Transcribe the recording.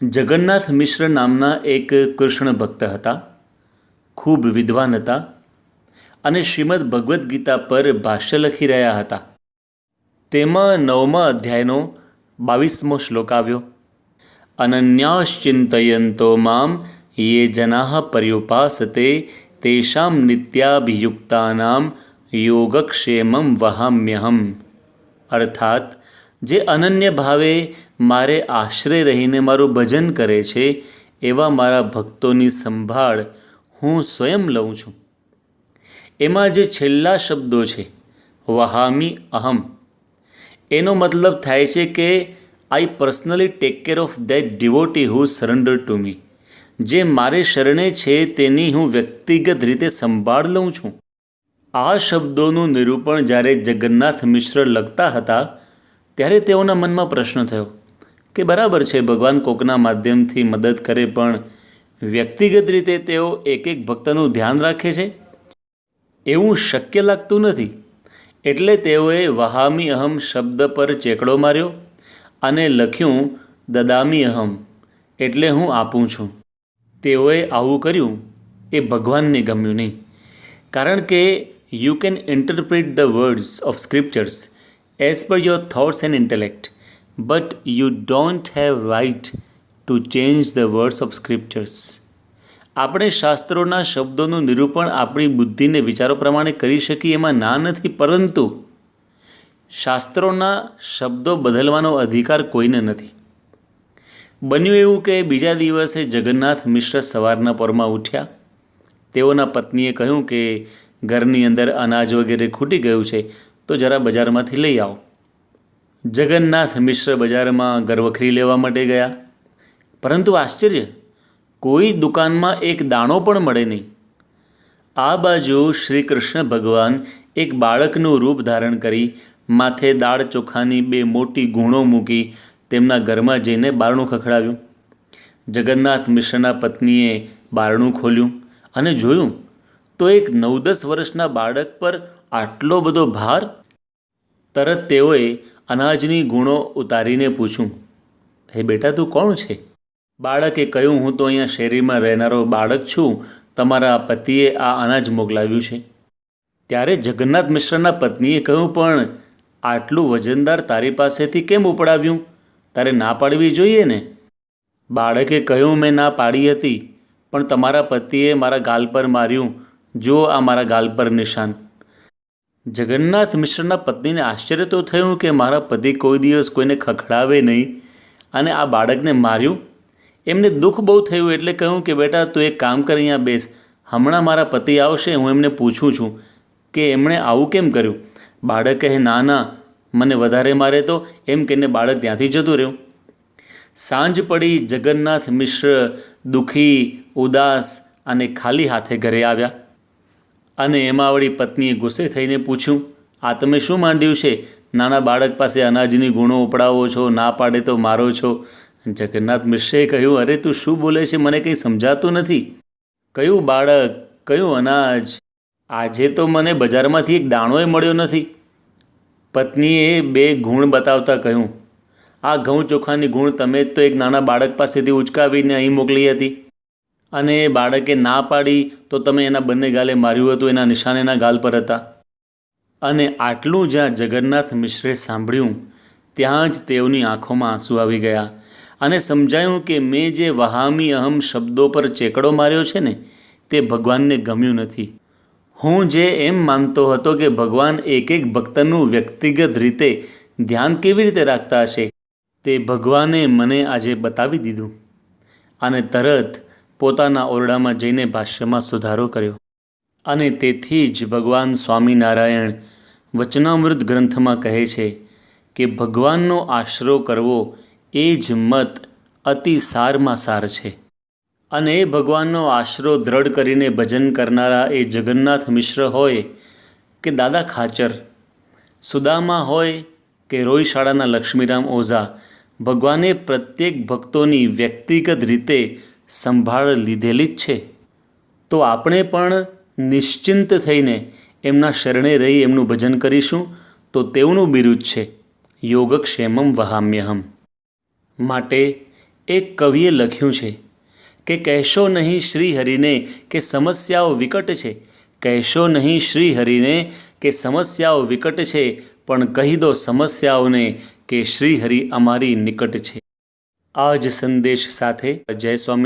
જગન્નાથ મિશ્ર નામના એક કૃષ્ણ ભક્ત હતા. ખૂબ વિદ્વાન હતા અને શ્રીમદ ભગવદ્ ગીતા પર ભાષ્ય લખી રહ્યા હતા. તેમાં 9મા અધ્યાયનો 22મો શ્લોક આવ્યો. અનન્યાશ્ચિંતયન્તો મામ યે જનાઃ પર્યુપાસતે તેષાં નિત્યાભિયુક્તાનાં યોગક્ષેમં વહામ્યહમ. અર્થાત જે અનન્ય ભાવે મારે આશ્રય રહીને મારું ભજન કરે છે એવા મારા ભક્તોની સંભાળ હું સ્વયં લઉં છું. એમાં જે છેલ્લા શબ્દો છે વહામી અહમ, એનો મતલબ થાય છે કે I personally take care of that devotee who surrender to me. જે મારે શરણે છે તેની હું વ્યક્તિગત રીતે સંભાળ લઉં છું. આ શબ્દોનું નિરૂપણ જ્યારે જગન્નાથ મિશ્ર લખતા હતા ત્યારે તેઓના મનમાં પ્રશ્ન થયો કે બરાબર છે, ભગવાન કોકના માધ્યમથી મદદ કરે પણ વ્યક્તિગત રીતે તેઓ એક એક ભક્તનું ધ્યાન રાખે છે, એવું શક્ય લાગતું નથી. એટલે તેઓએ વહામી અહમ શબ્દ પર ચેકડો માર્યો અને લખ્યું દદામી અહમ, એટલે હું આપું છું. તેઓએ આવું કર્યું એ ભગવાનને ગમ્યું નહીં, કારણ કે you can interpret the words of scriptures as per your thoughts and intellect, but you don't have right to change the words of scriptures. આપણે શાસ્ત્રોના શબ્દોનું નિરૂપણ આપણી બુદ્ધિને વિચારો પ્રમાણે કરી શકીએ એમાં ના નથી, પરંતુ શાસ્ત્રોના શબ્દો બદલવાનો અધિકાર કોઈને નથી. બન્યું એવું કે બીજા દિવસે જગન્નાથ મિશ્ર સવારના પોરમાં ઉઠ્યા. તેઓના પત્નીએ કહ્યું કે ઘરની અંદર અનાજ વગેરે ખૂટી ગયું છે તો જરા બજારમાંથી લઈ આવો. જગન્નાથ મિશ્ર બજારમાં ઘરવખરી લેવા માટે ગયા, પરંતુ આશ્ચર્ય, કોઈ દુકાનમાં એક દાણો પણ મળે નહીં. આ બાજુ શ્રી કૃષ્ણ ભગવાન એક બાળકનું રૂપ ધારણ કરી માથે દાળ ચોખાની 2 મોટી ગુણો મૂકી તેમના ઘરમાં જઈને બારણું ખખડાવ્યું. જગન્નાથ મિશ્રના પત્નીએ બારણું ખોલ્યું અને જોયું તો એક 9-10 વર્ષના બાળક પર આટલો બધો ભાર. તરત તેઓએ અનાજની ગુણો ઉતારીને પૂછ્યું, હે બેટા, તું કોણ છે? બાળકે કહ્યું, હું તો અહીંયા શેરીમાં રહેનારો બાળક છું, તમારા પતિએ આ અનાજ મોકલાવ્યું છે. ત્યારે જગન્નાથ મિશ્રના પત્નીએ કહ્યું, પણ આટલું વજનદાર તારી પાસેથી કેમ ઉપડાવ્યું? તારે ના પાડવી જોઈએ ને. બાળકે કહ્યું, મેં ના પાડી હતી, પણ તમારા પતિએ મારા ગાલ પર માર્યું, જો આ મારા ગાલ પર નિશાન. જગન્નાથ મિશ્રના પત્નીને આશ્ચર્ય તો થયું કે મારા પતિ કોઈ દિવસ કોઈને ખખડાવે નહીં અને આ બાળકને માર્યું. એમને દુઃખ બહુ થયું એટલે કહ્યું કે બેટા, તું એક કામ કર, અહીંયા બેસ, હમણાં મારા પતિ આવશે, હું એમને પૂછું છું કે એમણે આવું કેમ કર્યું. બાળક કહે, ના ના, મને વધારે મારે તો, એમ કહીને બાળક ત્યાંથી જતું રહ્યું. સાંજ પડી. જગન્નાથ મિશ્ર દુઃખી, ઉદાસ અને ખાલી હાથે ઘરે આવ્યા અને એમાં વળી પત્નીએ ગુસ્સે થઈને પૂછ્યું, આ તમે શું માંડ્યું છે? નાના બાળક પાસે અનાજની ગુણો ઉપડાવો છો, ના પાડે તો મારો છો. જગન્નાથ મિશ્રે કહ્યું, અરે તું શું બોલે છે, મને કંઈ સમજાતું નથી. કયું બાળક, કયું અનાજ? આજે તો મને બજારમાંથી એક દાણોય મળ્યો નથી. પત્નીએ 2 ગુણ બતાવતા કહ્યું, આ ઘઉં ચોખાની ગુણ તમે તો એક નાના બાળક પાસેથી ઉચકાવીને અહીં મોકલી હતી, અને એ બાળકે ના પાડી તો તમે એના બંને ગાલે માર્યું હતું, એના નિશાન એના ગાલ પર હતા. અને આટલું જ્યાં જગન્નાથ મિશ્રે સાંભળ્યું ત્યાં જ તેઓની આંખોમાં આંસુ આવી ગયા અને સમજાયું કે મેં જે વહામી અહમ શબ્દો પર ચેકડો માર્યો છે ને તે ભગવાનને ગમ્યું નથી. હું જે એમ માનતો હતો કે ભગવાન એક એક ભક્તનું વ્યક્તિગત રીતે ધ્યાન કેવી રીતે રાખતા હશે, તે ભગવાને મને આજે બતાવી દીધું. અને તરત પોતાના ઓરડામાં જઈને ભાષ્યમાં સુધારો કર્યો. અને તેથી જ ભગવાન સ્વામિનારાયણ વચનામૃત ગ્રંથમાં કહે છે કે ભગવાનનો આશરો કરવો એ જ મત અતિ સારમાં સાર છે. અને એ ભગવાનનો આશરો દ્રઢ કરીને ભજન કરનારા એ જગન્નાથ મિશ્ર હોય કે દાદા ખાચર, સુદામા હોય કે રોયશાળાના લક્ષ્મીરામ ઓઝા, ભગવાને પ્રત્યેક ભક્તોની વ્યક્તિગત રીતે સંભાળ લીધેલી જ છે. તો આપણે પણ નિશ્ચિંત થઈને એમના શરણે રહી એમનું ભજન કરીશું તો તેઓનું બિરુદ છે યોગક્ષેમમ વહામ્યહમ. માટે એક કવિએ લખ્યું છે કે કહેશો નહીં શ્રી હરિને કે સમસ્યાઓ વિકટ છે, કહેશો નહીં શ્રી હરિને કે સમસ્યાઓ વિકટ છે, પણ કહી દો સમસ્યાઓને કે શ્રી હરિ અમારી નિકટ છે. આ જ સંદેશ સાથે જય સ્વામી.